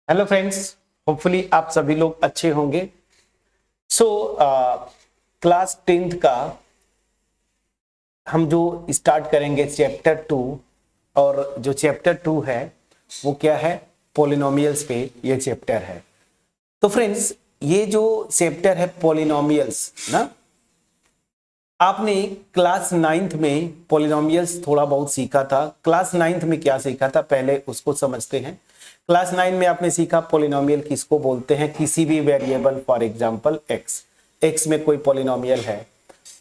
Hello friends, hopefully आप सभी लोग अच्छे होंगे। सो क्लास 10th का हम जो स्टार्ट करेंगे चैप्टर 2। और जो चैप्टर 2 है वो क्या है? पॉलिनोमियल्स पे ये चैप्टर है। तो फ्रेंड्स, ये जो चैप्टर है पॉलिनोमियल्स ना, आपने क्लास 9th में पॉलिनोमियल्स थोड़ा बहुत सीखा था। क्लास 9th में क्या सीखा था पहले उसको समझते हैं। क्लास 9 में आपने सीखा पॉलिनोमियल किसको बोलते हैं? किसी भी वेरिएबल, फॉर एग्जांपल एक्स में कोई पॉलिनोमियल है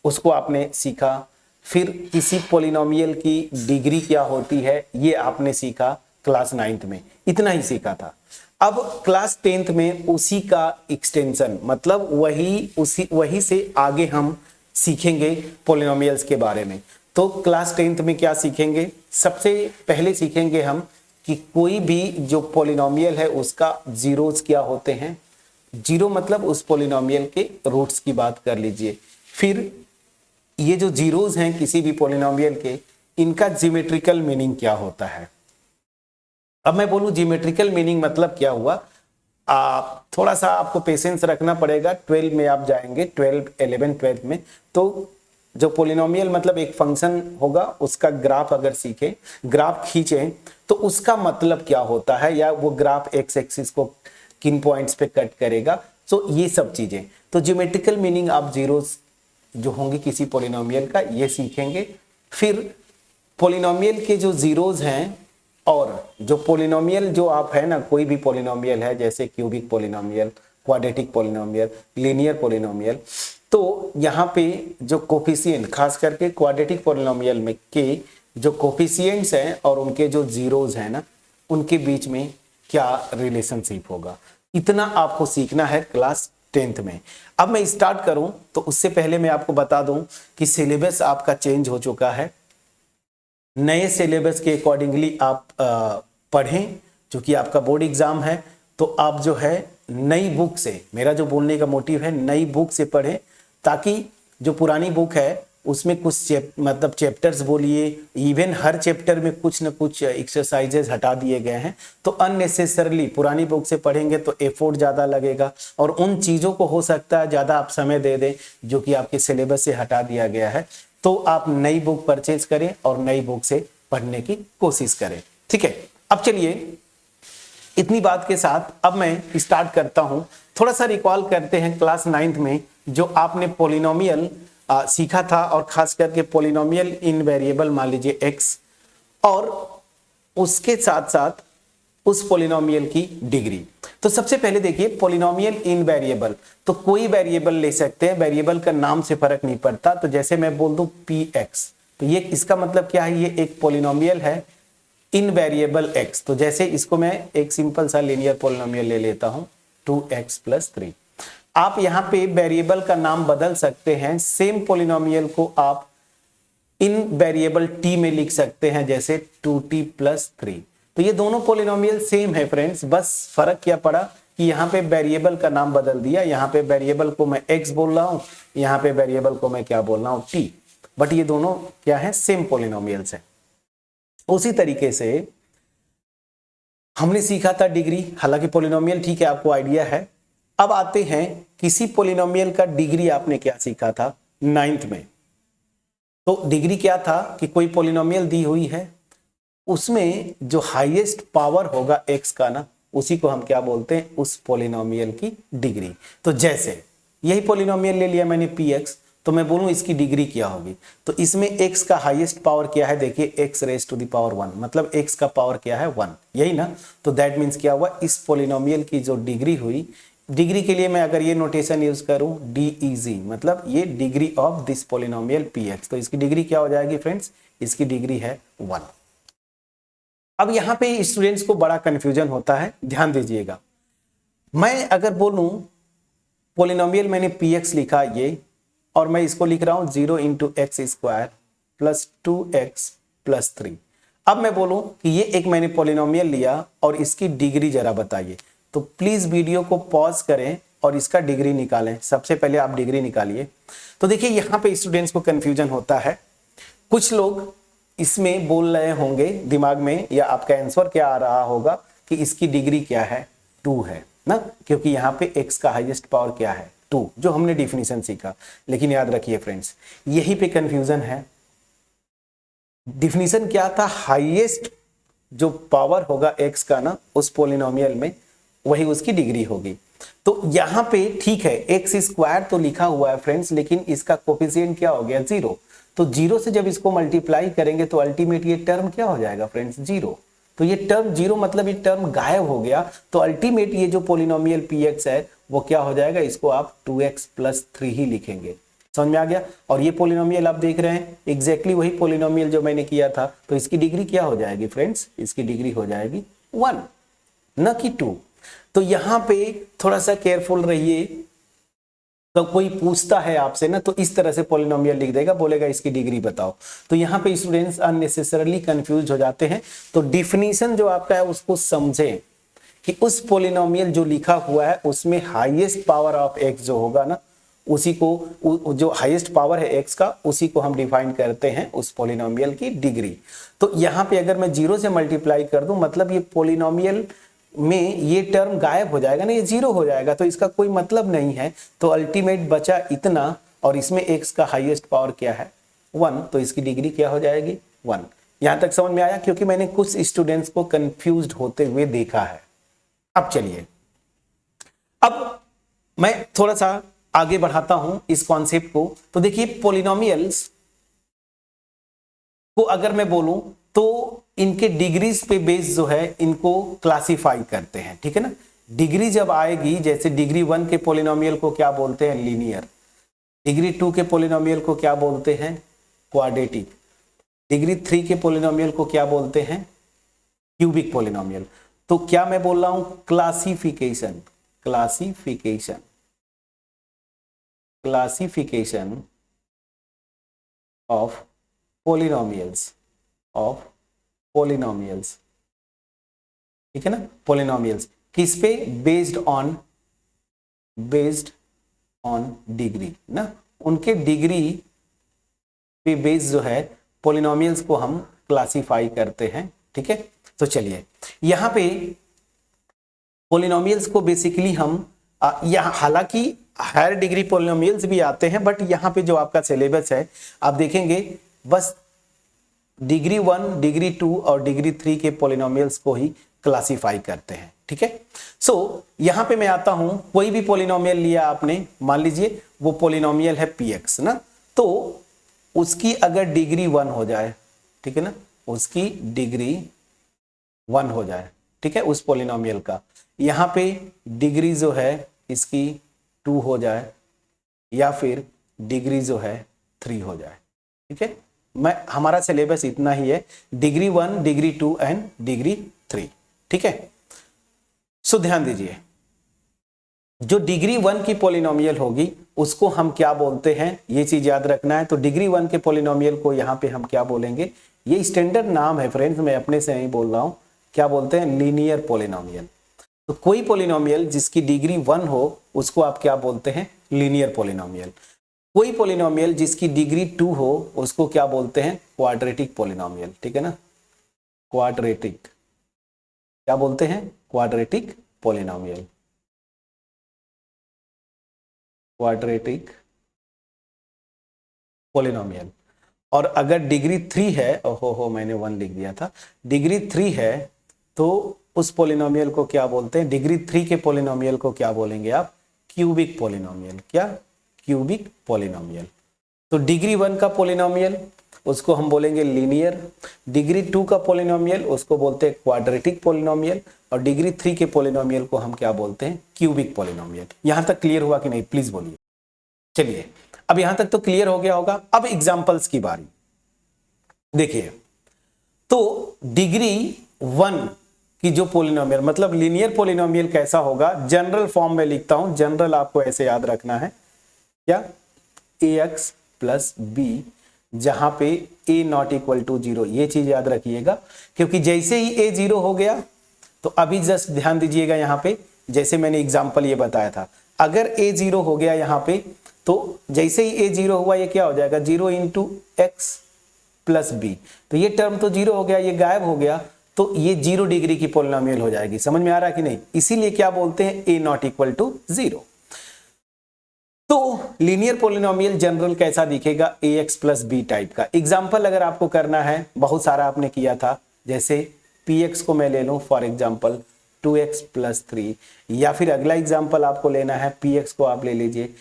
उसको आपने सीखा। फिर किसी पॉलिनोमियल की डिग्री क्या होती है ये आपने सीखा क्लास 9th में। इतना ही सीखा था। अब क्लास 10th में उसी का एक्सटेंशन, मतलब वही से आगे हम सीखेंगे पॉलिनोमियल्स के बारे में। तो क्लास 10th में क्या सीखेंगे? सबसे पहले सीखेंगे हम कि कोई भी जो पॉलिनोमियल है उसका जीरोस क्या होते हैं। जीरो मतलब उस पॉलिनोमियल के रूट्स की बात कर लीजिए। फिर ये जो जीरोस हैं किसी भी पॉलिनोमियल के, इनका ज्योमेट्रिकल मीनिंग क्या होता है। अब मैं बोलूं ज्योमेट्रिकल मीनिंग मतलब क्या हुआ, आप थोड़ा सा आपको पेशेंस रखना पड़ेगा। 12 में आप जाएंगे, 12, 11, 12 में तो जो पॉलिनोमियल मतलब एक फंक्शन होगा उसका ग्राफ अगर सीखे, ग्राफ खींचे तो उसका मतलब क्या होता है, या वो ग्राफ एक्स एक्सिस को किन पॉइंट्स पे कट करेगा। सो ये सब चीजें, तो ज्योमेट्रिकल मीनिंग आप जीरोस जो होंगे किसी पॉलिनोमियल का ये सीखेंगे। फिर पॉलिनोमियल के जो जीरोस हैं, और जो पॉलिनोमियल जो आप है ना, कोई भी पॉलिनोमियल है जैसे cubic polynomial, quadratic polynomial, linear polynomial, तो यहाँ पे जो कोफिशिएंट, खास करके क्वाड्रेटिक पॉलिनोमियल में के जो कोफिशिएंट्स हैं और उनके जो जीरोस हैं ना, उनके बीच में क्या रिलेशनशिप होगा, इतना आपको सीखना है क्लास 10th में। अब मैं स्टार्ट करूं तो उससे पहले मैं आपको बता दूं कि सिलेबस आपका चेंज हो चुका है। नए सिलेबस के अकॉर्डिंगली आप पढ़ें, जो कि आपका बोर्ड एग्जाम है। तो आप जो है नई बुक से, मेरा जो बोलने का मोटिव है नई बुक से पढ़ें, ताकि जो पुरानी बुक है उसमें कुछ मतलब चैप्टर्स बोलिए, इवन हर चैप्टर में कुछ न कुछ एक्सरसाइजेज हटा दिए गए हैं। तो अननेसेसरली पुरानी बुक से पढ़ेंगे तो एफोर्ट ज़्यादा लगेगा और उन चीज़ों को हो सकता है ज़्यादा आप समय दे दें जो कि आपके सिलेबस से हटा दिया गया है। तो आप नई बुक परचेज करें और नई बुक से पढ़ने की कोशिश करें, ठीक है। अब चलिए, इतनी बात के साथ अब मैं स्टार्ट करता हूं। थोड़ा सा रिकॉल करते हैं क्लास 9th में जो आपने पॉलिनोमियल सीखा था, और खास करके पॉलिनोमियल इन वेरिएबल मान लीजिए एक्स, और उसके साथ साथ उस पॉलिनोमियल की डिग्री। तो सबसे पहले देखिए पॉलिनोमियल इन वेरिएबल, तो कोई वेरिएबल ले सकते हैं, वेरिएबल का नाम से फर्क नहीं पड़ता। तो जैसे मैं बोल दूं पी एक्स, तो ये इसका मतलब क्या है, ये एक पॉलिनोमियल है इन वेरिएबल एक्स। तो जैसे इसको मैं एक सिंपल सा लीनियर पॉलिनोमियल ले लेता हूं 2x+3। आप यहां पे वेरिएबल का नाम बदल सकते हैं, सेम पॉलिनोमियल को आप इन वेरिएबल t में लिख सकते हैं, जैसे 2t+3। तो ये दोनों पॉलिनोमियल सेम है फ्रेंड्स, बस फर्क क्या पड़ा कि यहाँ पे वेरिएबल का नाम बदल दिया। यहाँ पे वेरिएबल को मैं x बोल रहा हूँ, यहाँ पे वेरिएबल को मैं क्या बोल रहा हूँ, t। बट ये दोनों क्या है, सेम पॉलिनोमियल्स है। उसी तरीके से हमने सीखा था डिग्री, हालांकि पॉलिनोमियल ठीक है आपको आइडिया है। अब आते हैं किसी पॉलिनोमियल का डिग्री आपने क्या सीखा था 9th में। तो डिग्री क्या था कि कोई पॉलिनोमियल दी हुई है, उसमें जो हाईएस्ट पावर होगा x का ना, उसी को हम क्या बोलते हैं, उस पॉलिनोमियल की डिग्री। तो जैसे यही पॉलिनोमियल ले लिया मैंने px, तो मैं बोलूं इसकी डिग्री क्या होगी। तो इसमें x का हाईएस्ट पावर क्या है, देखिए x⁻1, मतलब x का पावर क्या है 1, यही ना। तो दैट मीन्स क्या हुआ, इस पॉलिनोमियल की जो डिग्री हुई, डिग्री के लिए मैं अगर ये नोटेशन यूज करूं DEG, मतलब ये degree of this polynomial px, तो इसकी डिग्री क्या हो जाएगी फ्रेंड्स, इसकी डिग्री है 1। अब यहां पे स्टूडेंट्स को बड़ा कंफ्यूजन होता है, ध्यान दीजिएगा। मैं अगर बोलूं पॉलिनोमियल मैंने px लिखा ये, और मैं इसको लिख रहा हूं 0x² + 2x+3। अब मैं बोलूं कि ये एक मैंने पॉलिनोमियल लिया और इसकी डिग्री जरा बताइए, तो प्लीज वीडियो को पॉज करें और इसका डिग्री निकालें। सबसे पहले आप डिग्री निकालिए। तो देखिए यहां पे स्टूडेंट्स को कंफ्यूजन होता है। कुछ लोग इसमें बोल रहे होंगे दिमाग में, या आपका आंसर क्या आ रहा होगा कि इसकी डिग्री क्या है। 2 है ना, क्योंकि यहाँ पे x का हाईएस्ट पावर क्या है 2, जो हमने डिफिनीशन सीखा। लेकिन याद रखिए फ्रेंड्स, यही पे कंफ्यूजन है। डिफिनीशन क्या था, हाईएस्ट जो पावर होगा x का ना उस पोलिनोमियल में, वही उसकी डिग्री होगी। तो यहाँ पे ठीक है एक्स स्क्वायर तो लिखा हुआ है फ्रेंड्स, लेकिन इसका कोफिशिएंट क्या हो गया 0। तो 0 से जब इसको मल्टीप्लाई करेंगे तो अल्टीमेट ये टर्म क्या हो जाएगा फ्रेंड्स 0। तो ये टर्म 0 मतलब ये टर्म गायब हो गया। तो अल्टीमेट ये जो पोलिनोमियल px है वो क्या हो जाएगा, इसको आप 2x + 3 ही लिखेंगे। समझ में आ गया। और ये पोलिनोमियल आप देख रहे हैं एग्जैक्टली वही पोलिनोमियल जो मैंने किया था। तो इसकी डिग्री क्या हो जाएगी फ्रेंड्स, इसकी डिग्री हो जाएगी 1 न कि 2। तो यहां पे थोड़ा सा केयरफुल रहिए। तो कोई पूछता है आपसे ना तो इस तरह से पोलिनोमियल लिख देगा, बोलेगा इसकी डिग्री बताओ। तो यहाँ पे स्टूडेंट्स अननेसेसरली कंफ्यूज हो जाते हैं। तो डिफिनीशन जो आपका है उसको समझें कि उस पोलिनोमियल जो लिखा हुआ है उसमें हाईएस्ट पावर ऑफ x जो होगा ना, उसी को जो हाईएस्ट पावर है x का, उसी को हम डिफाइन करते हैं उस पोलिनोमियल की डिग्री। तो यहाँ पे अगर मैं 0 से मल्टीप्लाई कर दूं, मतलब ये पोलिनोमियल में ये टर्म गायब हो जाएगा ना, ये 0 हो जाएगा, तो इसका कोई मतलब नहीं है। तो अल्टीमेट बचा इतना, और इसमें x का हाईएस्ट पावर क्या है 1, तो इसकी डिग्री क्या हो जाएगी 1। यहां तक समझ में आया, क्योंकि मैंने कुछ स्टूडेंट्स को कंफ्यूज्ड होते हुए देखा है। अब चलिए, अब मैं थोड़ा सा आगे बढ़ाता हूं इस कॉन्सेप्ट को। तो देखिए पोलिनोमियल्स को अगर मैं बोलूं तो इनके डिग्रीज पे बेस जो है इनको क्लासिफाई करते हैं, ठीक है ना। डिग्री जब आएगी, जैसे डिग्री 1 के पोलिनोमियल को क्या बोलते हैं लीनियर, डिग्री 2 के पोलिनोमियल को क्या बोलते हैं क्वाड्रेटिक, डिग्री 3 के पोलिनोमियल को क्या बोलते हैं क्यूबिक पोलिनोमियल। तो क्या मैं बोल रहा हूं, क्लासिफिकेशन ऑफ पोलिनोमियल्स, ठीक है ना। पोलिनोमियल्स किस पे, बेस्ड ऑन डिग्री ना, उनके डिग्री पे बेस जो है पोलिनोमियल्स को हम क्लासिफाई करते हैं, ठीक है। तो चलिए यहां पे पोलिनोमियल्स को बेसिकली हम यहाँ, हालांकि हायर डिग्री पोलिनोमियल्स भी आते हैं, बट यहाँ पे जो आपका सिलेबस है आप देखेंगे बस डिग्री 1, डिग्री 2 और डिग्री 3 के पोलिनोमियल्स को ही क्लासिफाई करते हैं, ठीक है। सो यहां पे मैं आता हूं, कोई भी पोलिनोमियल लिया आपने, मान लीजिए वो पोलिनोमियल है px ना, तो उसकी अगर डिग्री 1 हो जाए, ठीक है ना, उसकी डिग्री 1 हो जाए, ठीक है, उस पोलिनोमियल का, यहां पे डिग्री जो है इसकी 2 हो जाए, या फिर डिग्री जो है 3 हो जाए, ठीक है। हमारा सिलेबस इतना ही है, डिग्री 1, डिग्री 2 एंड डिग्री 3, ठीक है। सो ध्यान दीजिए, जो डिग्री 1 की पोलिनोमियल होगी उसको हम क्या बोलते हैं, ये चीज याद रखना है। तो डिग्री 1 के पोलिनोमियल को यहाँ पे हम क्या बोलेंगे, ये स्टैंडर्ड नाम है फ्रेंड्स, मैं अपने से नहीं बोल रहा हूं, क्या बोलते हैं लीनियर पोलिनोमियल। तो कोई पोलिनोमियल जिसकी डिग्री 1 हो उसको आप क्या बोलते हैं लीनियर पोलिनोमियल। कोई पोलिनोमियल जिसकी डिग्री 2 हो उसको क्या बोलते हैं क्वाड्रेटिक पोलिनोमियल, ठीक है ना, क्वाड्रेटिक, क्या बोलते हैं क्वाड्रेटिक पोलिनोमियल, क्वाड्रेटिक पोलिनोमियल। और अगर डिग्री 3 है, ओहो मैंने 1 लिख दिया था, डिग्री 3 है तो उस पोलिनोमियल को क्या बोलते हैं, डिग्री 3 के पोलिनोमियल को क्या बोलेंगे आप क्यूबिक पोलिनोमियल, क्या क्यूबिक पोलिनोमियल। तो डिग्री 1 का पोलिनोमियल उसको हम बोलेंगे लीनियर, डिग्री 2 का पोलिनोमियल उसको बोलते हैं क्वाड्रेटिक पोलिनोमियल, और डिग्री 3 के पोलिनोमियल को हम क्या बोलते हैं क्यूबिक पोलिनोमियल। यहां तक क्लियर हुआ कि नहीं, प्लीज बोलिए। चलिए अब यहां तक तो क्लियर हो गया होगा। अब एग्जांपल्स की बारी देखिए। तो डिग्री 1 की जो पोलिनोमियल, मतलब लीनियर पोलिनोमियल कैसा होगा, जनरल फॉर्म में लिखता हूं, जनरल आपको ऐसे याद रखना है, क्या ax + b, जहां पे a ≠ 0, ये चीज याद रखिएगा, क्योंकि जैसे ही a 0 हो गया तो अभी जस्ट ध्यान दीजिएगा यहां पे, जैसे मैंने एग्जांपल ये बताया था, अगर a 0 हो गया यहां पे, तो जैसे ही a 0 हुआ ये क्या हो जाएगा 0 × x + b, तो ये टर्म तो 0 हो गया, ये गायब हो गया। तो ये 0 डिग्री की पॉलिनोमियल हो जाएगी। समझ में आ रहा है कि नहीं? इसीलिए क्या बोलते हैं, a नॉट इक्वल टू 0। तो लीनियर पॉलिनोमियल जनरल कैसा दिखेगा, ax प्लस बी टाइप का। एग्जाम्पल अगर आपको करना है, बहुत सारा आपने किया था, जैसे px को मैं ले लूं फॉर एग्जाम्पल 2x प्लस 3, या फिर अगला एग्जाम्पल आपको लेना है px को आप ले लीजिए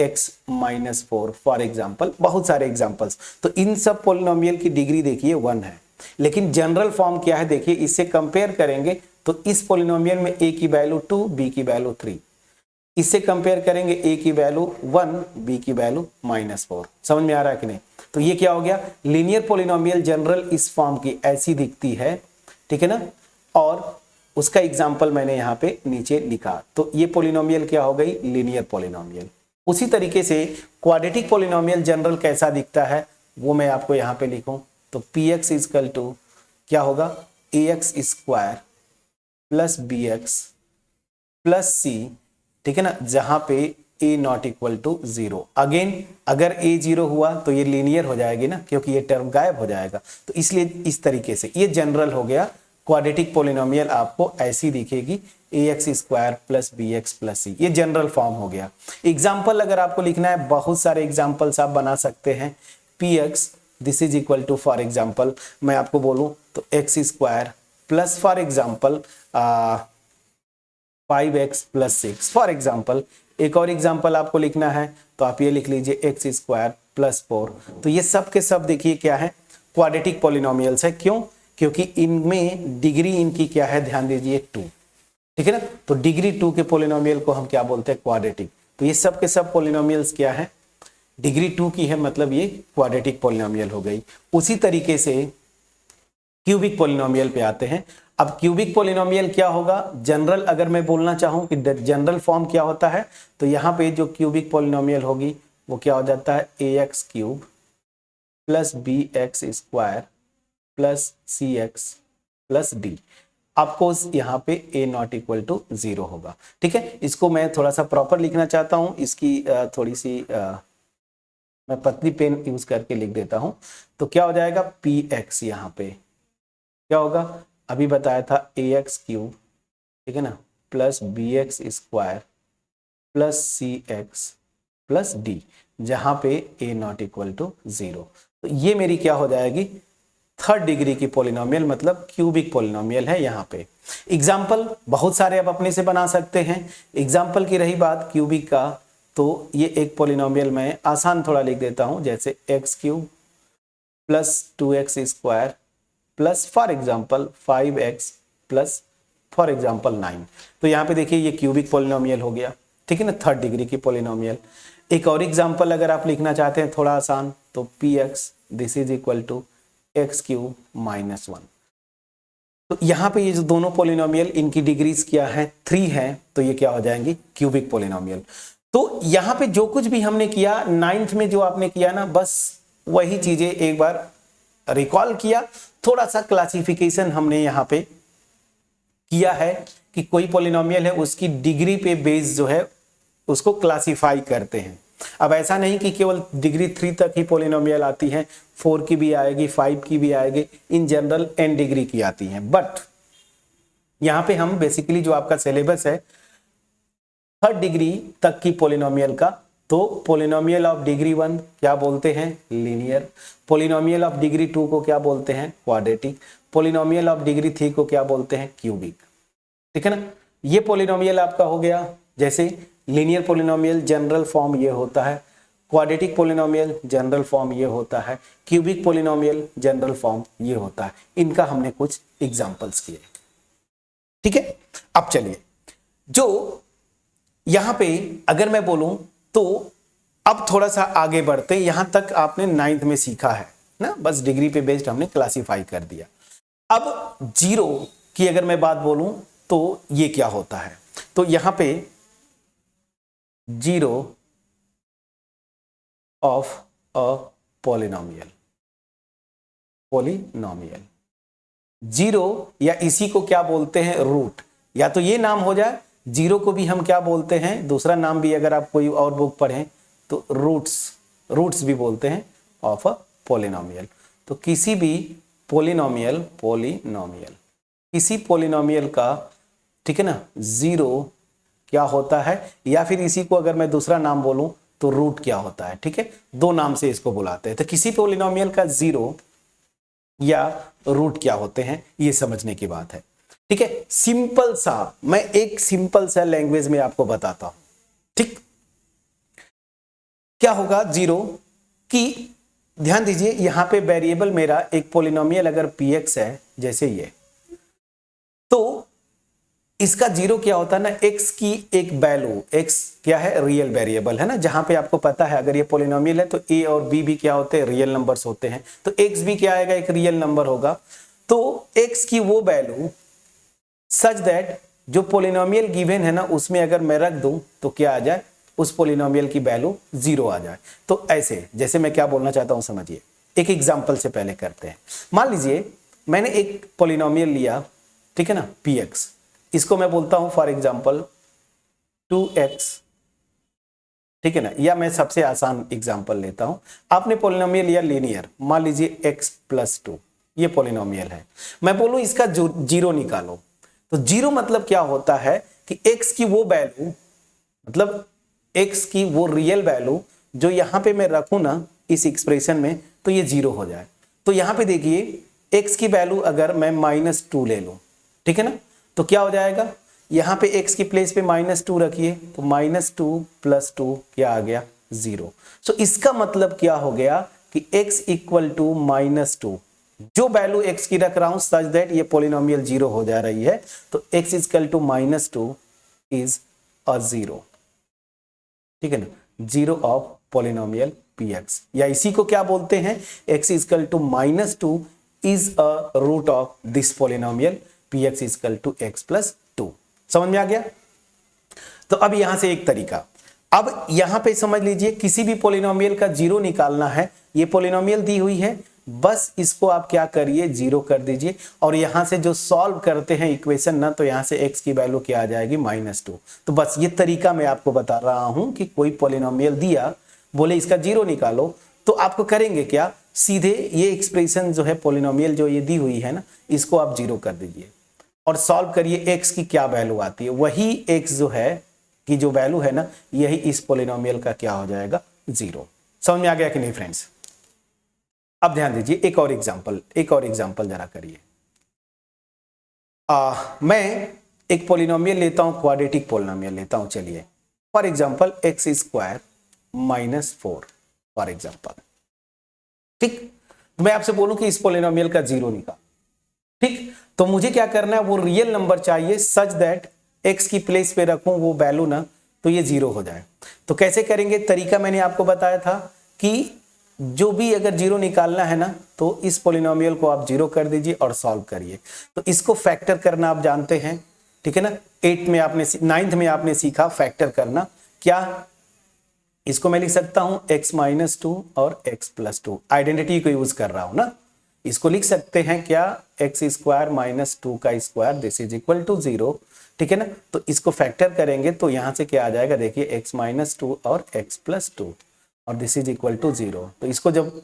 x माइनस 4 फॉर एग्जाम्पल। बहुत सारे एग्जाम्पल्स। तो इन सब पॉलिनोमियल की डिग्री देखिए 1 है, लेकिन जनरल फॉर्म क्या है देखिए, इससे कंपेयर करेंगे तो इस पॉलिनोमियल में a की वैल्यू 2, b की वैल्यू 3, इससे कंपेयर करेंगे a की वैल्यू 1, b की वैल्यू -4। समझ में आ रहा है कि नहीं? तो ये क्या हो गया, लीनियर पॉलिनोमियल जनरल इस फॉर्म की ऐसी दिखती है, ठीक है ना। और उसका एग्जाम्पल मैंने यहाँ पे नीचे लिखा। तो ये पॉलिनोमियल क्या हो गई, लीनियर पॉलिनोमियल। उसी तरीके से क्वाड्रेटिक पॉलिनोमियल जनरल कैसा दिखता है वो मैं आपको यहाँ पे लिखूं। तो px इक्वल टू क्या होगा, ax square plus bx plus c, ठीक है ना, जहां पे a not equal to 0। Again अगर a 0 हुआ तो ये लीनियर हो जाएगी ना, क्योंकि ये टर्म गायब हो जाएगा। तो इसलिए इस तरीके से ये जनरल हो गया। क्वाड्रेटिक पॉलिनोमियल आपको ऐसी दिखेगी, ax square plus bx plus c, ये जनरल फॉर्म हो गया। एग्जाम्पल अगर आपको लिखना है, बहुत सारे एग्जाम्पल्स आप बना सकते हैं। px this is equal to for example मैं आपको बोलूं तो x square plus for example 5x plus 6 for example. एक और एग्जाम्पल आपको लिखना है तो आप ये लिख लीजिए x स्क्वायर प्लस 4। तो ये सब के सब देखिए क्या है, क्वाड्रेटिक पॉलिनोमियल्स है। क्यों? क्योंकि इनमें डिग्री इनकी क्या है, ध्यान दीजिए 2, ठीक है ना। तो डिग्री 2 के पॉलिनोमियल को हम क्या बोलते हैं, क्वाड्रेटिक। तो ये सब के सब पॉलिनोमियल्स क्या है, डिग्री 2 की है, मतलब ये क्वाड्रेटिक पॉलिनोमियल हो गई। उसी तरीके से क्यूबिक पॉलिनोमियल पे आते हैं। अब क्यूबिक पॉलिनोमियल क्या होगा, जनरल अगर मैं बोलना चाहूं कि जनरल फॉर्म क्या होता है, तो यहाँ पे जो क्यूबिक पॉलिनोमियल होगी वो क्या हो जाता है, ax cube plus bx square plus cx plus d। आपको यहाँ पे a नॉट इक्वल टू 0 होगा, ठीक है। इसको मैं थोड़ा सा प्रॉपर लिखना चाहता हूँ, इसकी थोड़ी सी मैं पतली पेन यूज करके लिख देता हूँ। तो क्या हो जाएगा, px यहाँ पे क्या होगा, अभी बताया था ax क्यूब, ठीक है ना, plus bx square plus cx plus d, जहां पे a नॉट इक्वल टू 0। तो ये मेरी क्या हो जाएगी, थर्ड डिग्री की पॉलिनोमियल, मतलब क्यूबिक पॉलिनोमियल है। यहाँ पे एग्जाम्पल बहुत सारे आप अपने से बना सकते हैं। एग्जाम्पल की रही बात क्यूबिक का, तो ये एक पॉलिनोमियल मैं आसान थोड़ा लिख देता हूं, जैसे x cube plus 2x square plus for example 5x plus for example 9। तो यहाँ पे देखिए ये क्यूबिक पॉलिनोमियल हो गया, ठीक है ना, थर्ड डिग्री की पॉलिनोमियल। एक और एग्जाम्पल अगर आप लिखना चाहते हैं थोड़ा आसान, तो px this is equal to x cube minus 1। तो यहाँ पे ये जो दोनों पॉलिनोमियल इनकी डिग्रीज क्या है, 3 है। तो ये क्या हो जाएंगी, क्यूबिक पॉलिनोमियल। तो यहाँ पे जो कुछ भी हमने किया 9th में जो आपने किया ना, बस वही चीजें एक बार रिकॉल किया। थोड़ा सा क्लासिफिकेशन हमने यहाँ पे किया है कि कोई पॉलिनोमियल है उसकी डिग्री पे बेस जो है उसको क्लासिफाई करते हैं। अब ऐसा नहीं कि केवल डिग्री 3 तक ही पॉलिनोमियल आती है, 4 की भी आएगी, 5 की भी आएगी, इन जनरल n डिग्री की आती हैं। बट यहाँ पे हम बेसिकली जो आपका सिलेबस है थर्ड डिग्री तक की पॉलिनोमियल का, तो पॉलिनोमियल ऑफ डिग्री 1 क्या बोलते हैं, लीनियर। पॉलिनोमियल ऑफ डिग्री 2 को क्या बोलते हैं, क्वाड्रेटिक। पॉलिनोमियल ऑफ डिग्री 3 को क्या बोलते हैं, क्यूबिक, ठीक है ना। ये पॉलिनोमियल आपका हो गया। जैसे लीनियर पॉलिनोमियल जनरल फॉर्म ये होता है, क्वाड्रेटिक पॉलिनोमियल जनरल फॉर्म ये होता है, क्यूबिक पॉलिनोमियल जनरल फॉर्म ये होता है। इनका हमने कुछ एग्जांपल्स किए, ठीक है। अब चलिए, जो यहां पे अगर मैं बोलूं तो अब थोड़ा सा आगे बढ़ते, यहां तक आपने 9th में सीखा है ना, बस डिग्री पे बेस्ड हमने क्लासिफाई कर दिया। अब 0 की अगर मैं बात बोलूं तो ये क्या होता है, तो यहां पे 0 ऑफ अ पॉलिनोमियल, 0 या इसी को क्या बोलते हैं, रूट। या तो ये नाम हो जाए, 0 को भी हम क्या बोलते हैं, दूसरा नाम भी अगर आप कोई और बुक पढ़ें तो रूट्स भी बोलते हैं ऑफ अ पॉलिनोमियल। तो किसी भी पोलिनोमियल किसी पोलिनोमियल का, ठीक है ना, जीरो क्या होता है, या फिर इसी को अगर मैं दूसरा नाम बोलूं तो रूट क्या होता है। ठीक है, दो नाम से इसको बुलाते हैं। तो किसी पोलिनोमियल का जीरो या रूट क्या होते हैं, ये समझने की बात है। ठीक है, सिंपल सा मैं एक सिंपल सा लैंग्वेज में आपको बताता हूं। ठीक, क्या होगा जीरो की, ध्यान दीजिए यहां पे वेरिएबल मेरा एक पोलिनोमियल अगर px है जैसे ये, तो इसका जीरो क्या होता है ना, x की एक वैल्यू, x क्या है, रियल वेरिएबल है ना, जहां पे आपको पता है अगर ये पोलिनोमियल है तो a और b भी क्या होते हैं, रियल नंबर्स होते हैं, तो x भी क्या आएगा, एक रियल नंबर होगा। तो x की वो वैल्यू सच दैट जो पोलिनोमियल गिवन है ना उसमें अगर मैं रख दूं तो क्या आ जाए, उस पोलिनोमियल की वैल्यू जीरो आ जाए। तो ऐसे, जैसे मैं क्या बोलना चाहता हूं समझिए, एक एग्जांपल से पहले करते हैं। मान लीजिए मैंने एक पोलिनोमियल लिया, ठीक है ना, px, इसको मैं बोलता हूं फॉर एग्जांपल 2x, ठीक है ना, या मैं सबसे आसान एग्जांपल लेता हूं। आपने पोलिनोमियल लिया लीनियर, मान लीजिए x + 2, ये पोलिनोमियल है। मैं बोलूं इसका जीरो निकालो, तो जीरो मतलब क्या होता है कि x की वो वैल्यू, मतलब x की वो रियल वैल्यू जो यहां पे मैं रखूं ना इस एक्सप्रेशन में, तो ये जीरो हो जाए। तो यहां पे देखिए x की वैल्यू अगर मैं -2 ले लूं, ठीक है ना, तो क्या हो जाएगा, यहां पे x की प्लेस पे -2 रखिए, तो -2 + 2 क्या आ गया, जीरो। सो इसका मतलब क्या हो गया कि x = -2, जो वैल्यू x की रख रहा हूं सच दैट ये पोलिनोमियल जीरो हो जा रही है, तो x = -2 इज अ जीरो। ठीक है ना, जीरो ऑफ पोलिनोमियल px, या इसी को क्या बोलते हैं, x = -2 is a root of this polynomial px = x + 2। समझ में आ गया। तो अब यहां से एक तरीका, अब यहां पे समझ लीजिए किसी भी पोलिनोमियल का जीरो निकालना है, ये पोलिनोमियल दी हुई है, बस इसको आप क्या करिए, जीरो कर दीजिए, और यहां से जो सॉल्व करते हैं इक्वेशन ना, तो यहां से x की वैल्यू क्या आ जाएगी, -2। तो बस ये तरीका मैं आपको बता रहा हूं कि कोई पोलिनोमियल दिया, बोले इसका जीरो निकालो, तो आपको करेंगे क्या, सीधे ये एक्सप्रेशन जो है पोलिनोमियल जो ये दी हुई है ना, इसको आप जीरो कर दीजिए और सॉल्व करिए x की क्या वैल्यू आती है, वही x जो है कि जो वैल्यू है ना, यही इस पोलिनोमियल का क्या हो जाएगा, जीरो। समझ में आ गया कि नहीं फ्रेंड्स। अब ध्यान दीजिए एक और एग्जांपल जरा करिए। मैं एक पोलिनोमियल लेता हूं, क्वाड्रेटिक पोलिनोमियल लेता हूं, चलिए for example x² - 4 for example. ठीक, मैं आपसे बोलूं कि इस पोलिनोमियल का जीरो निकाल, ठीक, तो मुझे क्या करना है, वो रियल नंबर चाहिए सच दैट x की प्लेस पे रखूं वो वैल्यू ना, तो ये जीरो हो जाए। तो कैसे करेंगे, तरीका मैंने आपको बताया था कि जो भी अगर जीरो निकालना है ना, तो इस पोलिनोमियल को आप जीरो कर दीजिए और सॉल्व करिए। तो इसको फैक्टर करना आप जानते हैं, ठीक है ना, 9th में आपने सीखा फैक्टर करना। क्या, इसको मैं लिख सकता हूं x - 2 और x + 2, आइडेंटिटी को यूज कर रहा हूं ना, इसको लिख सकते हैं क्या, x² - 2 का square this is equal to 0, ठीक है ना। तो इसको फैक्टर करेंगे तो यहां से क्या आ जाएगा, देखिए x - 2 और x + 2 और दिस इज इक्वल टू 0। तो इसको जब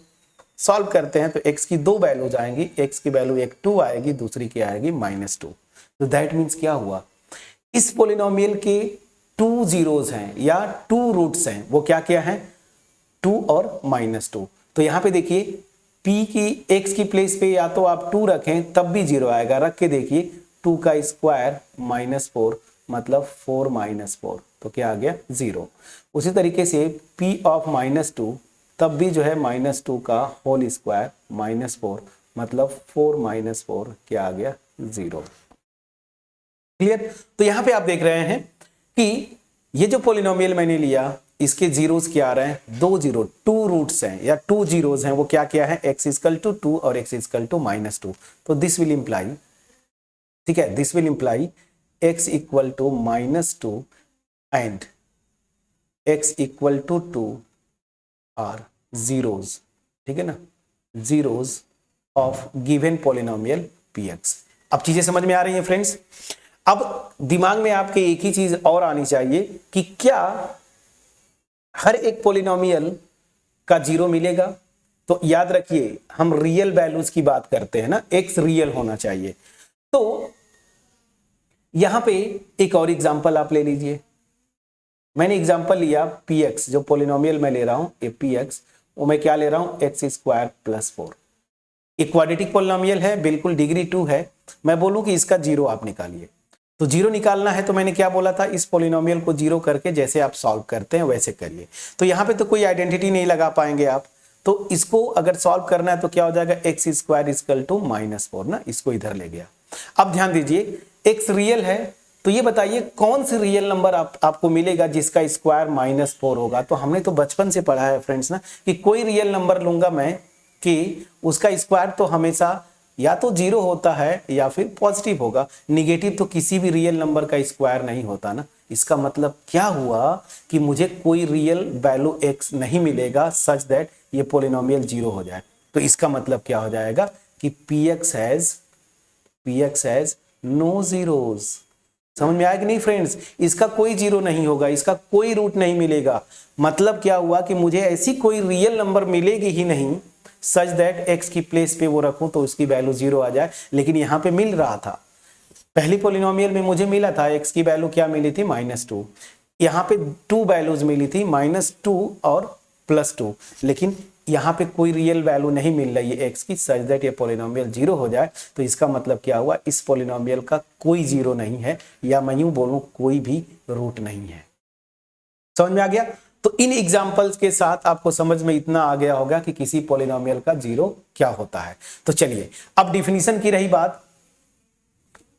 सॉल्व करते हैं तो x की दो वैल्यूज आएंगी, x की वैल्यू एक 2 आएगी, दूसरी क्या आएगी, -2। तो दैट मीन्स क्या हुआ, इस पोलिनोमियल के 2 जीरोज हैं या 2 रूट्स हैं, वो क्या क्या है, 2 और -2। तो यहां पे देखिए p की x की प्लेस पे या तो आप 2 रखें तब भी जीरो आएगा, रख के देखिए 2 का स्क्वायर -4 मतलब 4 - 4, तो क्या आ गया, 0। उसी तरीके से p ऑफ -2 तब भी जो है -2 का होल स्क्वायर -4 मतलब 4 - 4 क्या आ गया, 0। क्लियर। तो यहां पे आप देख रहे हैं कि ये जो पोलिनोमियल मैंने लिया इसके जीरोस क्या आ रहे हैं, 2 जीरो, 2 रूट्स हैं या 2 जीरोस हैं, वो क्या क्या है, x = 2 और x = -2। तो दिस विल इंप्लाई, ठीक है, this will imply x = -2 and x = 2 are zeros, ठीक है ना, zeros of given polynomial px। अब चीजें समझ में आ रही हैं फ्रेंड्स। अब दिमाग में आपके एक ही चीज और आनी चाहिए कि क्या हर एक पोलिनोमियल का जीरो मिलेगा, तो याद रखिए हम रियल वैल्यूज की बात करते हैं ना, एक्स रियल होना चाहिए। तो यहां पे एक और एग्जांपल आप ले लीजिए। मैंने एग्जांपल लिया px, जो पॉलिनोमियल मैं ले रहा हूं ये px, वो मैं क्या ले रहा हूं x स्क्वायर प्लस 4। एक क्वाड्रेटिक पॉलिनोमियल है, बिल्कुल डिग्री 2 है। मैं बोलूं कि इसका जीरो आप निकालिए, तो जीरो निकालना है तो मैंने क्या बोला था, इस पॉलिनोमियल को जीरो करके जैसे आप सॉल्व करते हैं वैसे करिए। तो यहाँ पे तो कोई आइडेंटिटी नहीं लगा पाएंगे आप, तो इसको अगर सॉल्व करना है तो क्या हो जाएगा, एक्स स्क्वायर इक्वल टू -4 ना, इसको इधर ले गया। अब ध्यान दीजिए एक्स रियल है, तो ये बताइए कौन सी रियल नंबर आपको मिलेगा जिसका स्क्वायर -4 होगा। तो हमने तो बचपन से पढ़ा है फ्रेंड्स ना कि कोई रियल नंबर लूंगा मैं कि उसका स्क्वायर तो हमेशा या तो जीरो होता है या फिर पॉजिटिव होगा, निगेटिव तो किसी भी रियल नंबर का स्क्वायर नहीं होता ना। इसका मतलब क्या हुआ कि मुझे कोई रियल वैल्यू x नहीं मिलेगा सच दैट ये पॉलिनोमियल जीरो हो जाए। तो इसका मतलब क्या हो जाएगा कि px हैज नो जीरोस। समझ में आया कि नहीं फ्रेंड्स, इसका कोई जीरो नहीं होगा, इसका कोई रूट नहीं मिलेगा। मतलब क्या हुआ कि मुझे ऐसी कोई रियल नंबर मिलेगी ही नहीं सच दैट x की प्लेस पे वो रखूं तो उसकी वैल्यू जीरो आ जाए। लेकिन यहां पे मिल रहा था, पहली पॉलिनोमियल में मुझे मिला था x की वैल्यू क्या मिली थी, -2। यहाँ पे 2 वैल्यूज मिली थी, -2 और +2। लेकिन यहाँ पे कोई रियल वैल्यू नहीं मिल रही है x की सच दैट ये पॉलिनोमियल जीरो हो जाए। तो इसका मतलब क्या हुआ, इस पॉलिनोमियल का कोई जीरो नहीं है, या मैं यूं बोलूं कोई भी रूट नहीं है। समझ में आ गया। तो इन एग्जांपल्स के साथ आपको समझ में इतना आ गया होगा कि किसी पॉलिनोमियल का जीरो क्या होता है। तो चलिए अब डिफिनीशन की रही बात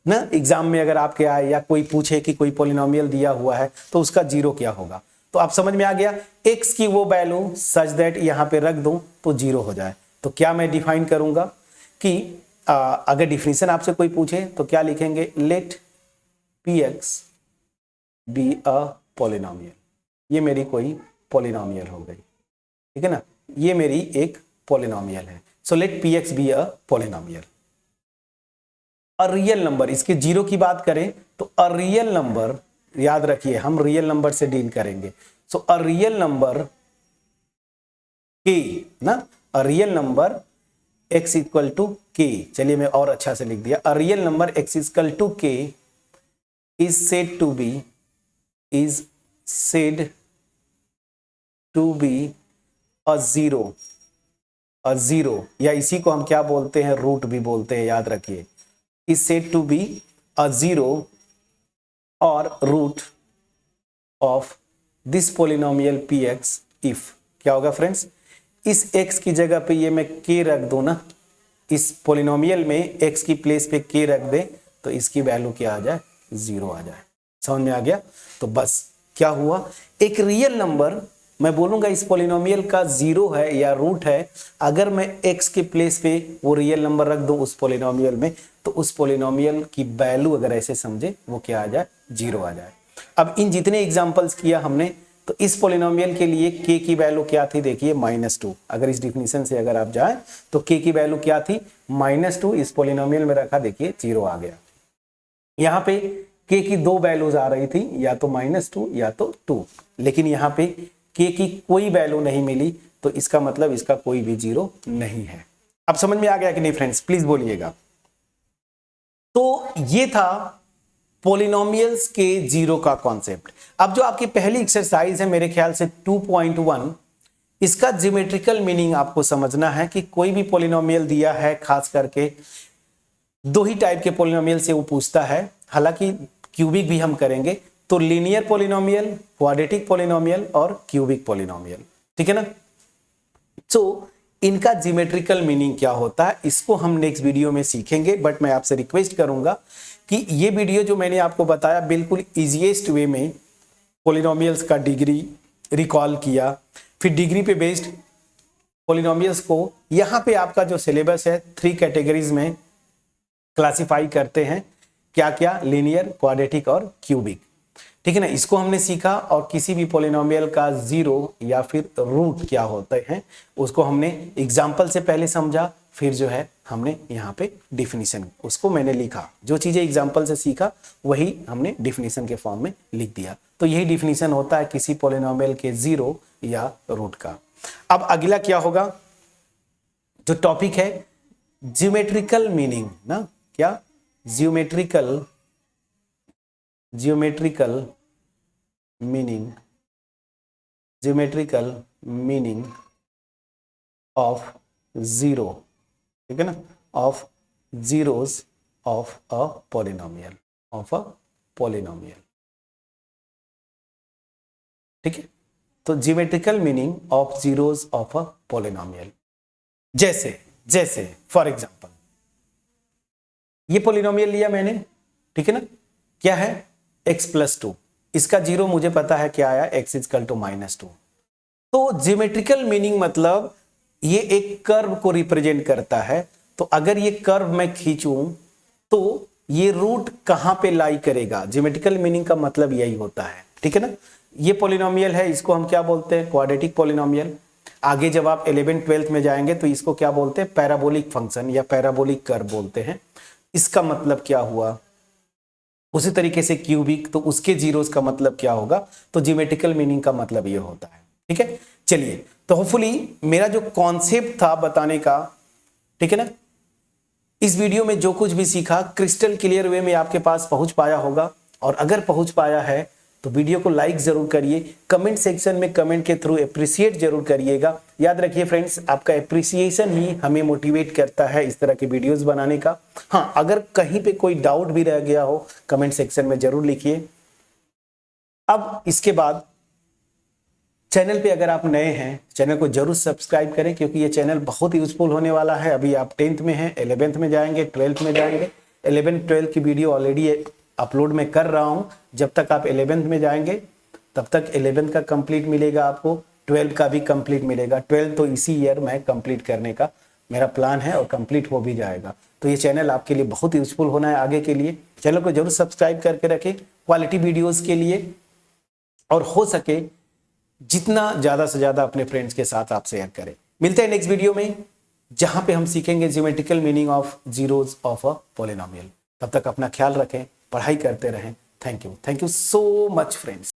ना, एग्जाम में अगर आपके आए या कोई पूछे कि कोई पॉलिनोमियल दिया हुआ है तो उसका जीरो क्या होगा, तो आप समझ में आ गया, x की वो वैल्यू सच दैट यहां पे रख दूं तो जीरो हो जाए। तो क्या मैं डिफाइन करूंगा कि अगर डिफिनीशन आपसे कोई पूछे तो क्या लिखेंगे, let px be a polynomial. ये मेरी कोई पॉलिनोमियल हो गई, ठीक है ना, ये मेरी एक पॉलिनोमियल है। So let px be a polynomial. A real number, इसके जीरो की बात करें तो अ रियल नंबर, याद रखिए हम रियल नंबर से डील करेंगे। So a real number k ना, a real number x equal to k, चलिए मैं और अच्छा से लिख दिया, a real number x equal to k is said to be a zero, या इसी को हम क्या बोलते हैं, रूट भी बोलते हैं, याद रखिए, is said to be a zero or root of this polynomial px if, क्या होगा फ्रेंड्स, इस x की जगह पे ये मैं k रख दूं ना, इस पॉलिनोमियल में x की प्लेस पे k रख दे तो इसकी वैल्यू क्या आ जाए, जीरो आ जाए। समझ में आ गया। तो बस क्या हुआ, एक रियल नंबर मैं बोलूंगा इस पॉलिनोमियल का जीरो है या रूट है, अगर मैं x के प्लेस पे वो रियल नंबर रख दूं उस पॉलिनोमियल में, तो उस पॉलिनोमियल की वैल्यू अगर ऐसे समझे वो क्या आ जाए, जीरो आ जाए। अब इन जितने एग्जांपल्स किया हमने, तो इस पॉलिनोमियल के लिए k की वैल्यू क्या थी, देखिए -2। अगर इस डिफिनीशन से अगर आप जाएं तो k की वैल्यू क्या थी, -2, इस पॉलिनोमियल में रखा, देखिए जीरो आ गया। यहाँ पे k की दो वैल्यूज आ रही थी, या तो -2 या तो 2, लेकिन यहाँ पे k की कोई वैल्यू नहीं मिली, तो इसका मतलब इसका कोई भी जीरो नहीं है। अब समझ में आ गया कि नहीं फ्रेंड्स, प्लीज बोलिएगा। तो ये था पॉलिनोमियल्स के जीरो का कॉन्सेप्ट। अब जो आपकी पहली एक्सरसाइज है मेरे ख्याल से 2.1, इसका ज्योमेट्रिकल मीनिंग आपको समझना है कि कोई भी पॉलिनोमियल दिया है, खास करके दो ही टाइप के पॉलिनोमियल से वो पूछता है, हालांकि क्यूबिक भी हम करेंगे, तो लीनियर पॉलिनोमियल, क्वाड्रेटिक पॉलिनोमियल और क्यूबिक पॉलिनोमियल, ठीक है ना। तो इनका ज्योमेट्रिकल मीनिंग क्या होता है इसको हम नेक्स्ट वीडियो में सीखेंगे, बट मैं आपसे रिक्वेस्ट करूंगा कि ये वीडियो जो मैंने आपको बताया बिल्कुल इजीएस्ट वे में पॉलिनोमियल्स का डिग्री रिकॉल किया, फिर डिग्री पे बेस्ड पॉलिनोमियल्स को यहाँ पे आपका जो सिलेबस है 3 कैटेगरीज में क्लासिफाई करते हैं, क्या क्या, लीनियर, क्वाड्रेटिक और क्यूबिक, ठीक है ना। इसको हमने सीखा, और किसी भी पॉलिनोमियल का जीरो या फिर रूट क्या होते हैं उसको हमने एग्जाम्पल से पहले समझा, फिर जो है हमने यहाँ पे डिफिनीशन उसको मैंने लिखा, जो चीजें एग्जाम्पल से सीखा वही हमने डिफिनीशन के फॉर्म में लिख दिया। तो यही डिफिनीशन होता है किसी पॉलिनोमियल के जीरो या रूट का। अब अगला क्या होगा, जो टॉपिक है ज्योमेट्रिकल मीनिंग ना, क्या ज्योमेट्रिकल मीनिंग ऑफ जीरो, ठीक है ना, of zeros of a polynomial, ठीक है। तो geometrical meaning of zeros of a polynomial, जैसे फॉर एग्जांपल ये पॉलिनोमियल लिया मैंने, ठीक है ना, क्या है x+2, इसका जीरो मुझे पता है क्या आया, x = -2। तो ज्योमेट्रिकल मीनिंग मतलब ये एक कर्व को रिप्रेजेंट करता है। तो अगर ये कर्व मैं खींचूं तो ये रूट कहां पे लाई करेगा, ज्योमेट्रिकल मीनिंग का मतलब यही होता है, ठीक है ना। ये पॉलिनोमियल है, इसको हम क्या बोलते हैं, क्वाड्रेटिक पॉलिनोमियल। आगे जब आप 11th-12th में जाएंगे तो इसको क्या बोलते हैं, पैराबोलिक फंक्शन या पैराबोलिक कर्व बोलते हैं। इसका मतलब क्या हुआ, उसी तरीके से क्यूबिक, तो उसके जीरोस का मतलब क्या होगा, तो ज्योमेट्रिकल मीनिंग का मतलब ये होता है, ठीक है। चलिए, तो होपफुली मेरा जो कॉन्सेप्ट था बताने का, ठीक है ना, इस वीडियो में जो कुछ भी सीखा क्रिस्टल क्लियर वे में आपके पास पहुंच पाया होगा। और अगर पहुंच पाया है तो वीडियो को लाइक जरूर करिए, कमेंट सेक्शन में कमेंट के थ्रू अप्रिशिएट जरूर करिएगा। याद रखिए फ्रेंड्स, आपका अप्रिसिएशन ही हमें मोटिवेट करता है इस तरह के वीडियोस बनाने का। हाँ, अगर कहीं पे कोई डाउट भी रह गया हो कमेंट सेक्शन में जरूर लिखिए। अब इसके बाद चैनल पे अगर आप नए हैं, चैनल को जरूर सब्सक्राइब करें, क्योंकि ये चैनल बहुत यूजफुल होने वाला है। अभी आप 10th में हैं, 11th में जाएंगे, 12th में जाएंगे। 11th-12th की वीडियो ऑलरेडी अपलोड मैं कर रहा हूं। जब तक आप 11th में जाएंगे तब तक 11th का कंप्लीट मिलेगा आपको, 12th का भी कंप्लीट मिलेगा। 12th तो इसी ईयर में कंप्लीट करने का मेरा प्लान है और कंप्लीट हो भी जाएगा। तो ये चैनल आपके लिए बहुत यूजफुल होना है आगे के लिए। चैनल को जरूर सब्सक्राइब करके रखें क्वालिटी वीडियोज के लिए, और हो सके जितना ज्यादा से ज्यादा अपने फ्रेंड्स के साथ आप शेयर करें। मिलते हैं नेक्स्ट वीडियो में, जहां पे हम सीखेंगे geometrical meaning of zeros of a polynomial. तब तक अपना ख्याल रखें, पढ़ाई करते रहें। Thank you so much friends.